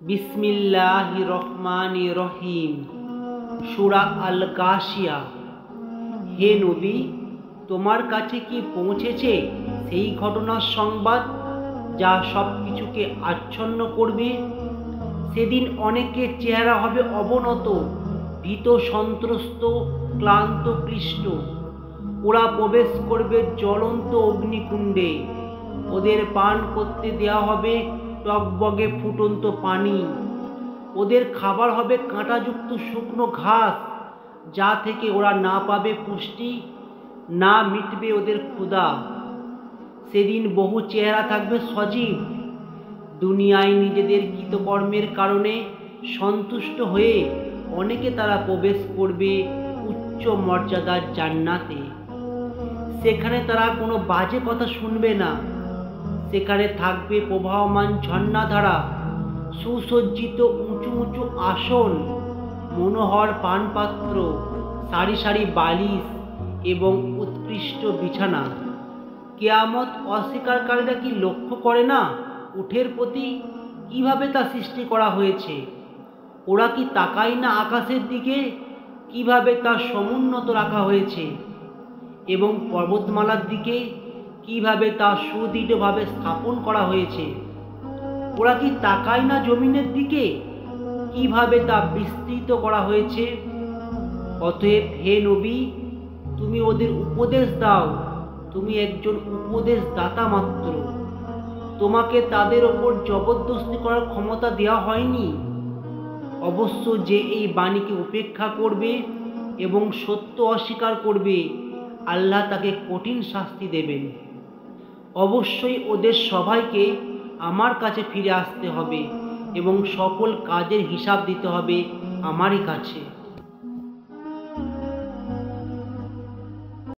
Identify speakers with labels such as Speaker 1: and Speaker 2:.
Speaker 1: বিসমিল্লাহির রহমানির রহিম। সূরা আল গাশিয়া। হে নবী, তোমার কাছে কি পৌঁছেছে সেই ঘটনার সংবাদ যা সব কিছুকে আচ্ছন্ন করবে? সেদিন অনেকের চেহারা হবে অবনত, ভীত, সন্ত্রস্ত, ক্লান্ত, ক্লিষ্ট। ওরা প্রবেশ করবে জ্বলন্ত অগ্নিকুণ্ডে। ওদের পান করতে দেওয়া হবে টগবগে ফুটন্ত পানি। ওদের খাবার হবে কাঁটাযুক্ত শুকনো ঘাস, যা থেকে ওরা না পাবে পুষ্টি, না মিটবে ওদের ক্ষুধা। সেদিন বহু চেহারা থাকবে সজীব। দুনিয়ায় নিজেদের কৃতকর্মের কারণে সন্তুষ্ট হয়ে অনেকে তারা প্রবেশ করবে উচ্চ মর্যাদার জান্নাতে। সেখানে তারা কোনো বাজে কথা শুনবে না। সেখানে থাকবে প্রবাহমান ঝর্ণাধারা, সুসজ্জিত উঁচু উঁচু আসন, মনোহর পানপাত্র, সারি সারি বালিশ এবং উৎকৃষ্ট বিছানা। কিয়ামত অস্বীকারীরা কি লক্ষ্য করে না উটের প্রতি কিভাবে তা সৃষ্টি করা হয়েছে? ওরা কি তাকায় না আকাশের দিকে কিভাবে তা সমুন্নত রাখা হয়েছে, এবং পর্বতমালার দিকে কিভাবে তা সুদৃঢ়ভাবে স্থাপন করা হয়েছে? ওরা কি তাকায় না জমিনের দিকে কিভাবে তা বিস্তৃত করা হয়েছে? অতএব হে নবী, তুমি ওদের উপদেশ দাও। তুমি একজন উপদেশদাতা মাত্র। তোমাকে তাদের ওপর জবরদস্তি করার ক্ষমতা দেওয়া হয়নি। অবশ্য যে এই বাণীকে উপেক্ষা করবে এবং সত্য অস্বীকার করবে, আল্লাহ তাকে কঠিন শাস্তি দেবেন। অবশ্যই ওদের সবাইকে আমার কাছে ফিরে আসতে হবে এবং সকল কাজের হিসাব দিতে হবে আমারই কাছে।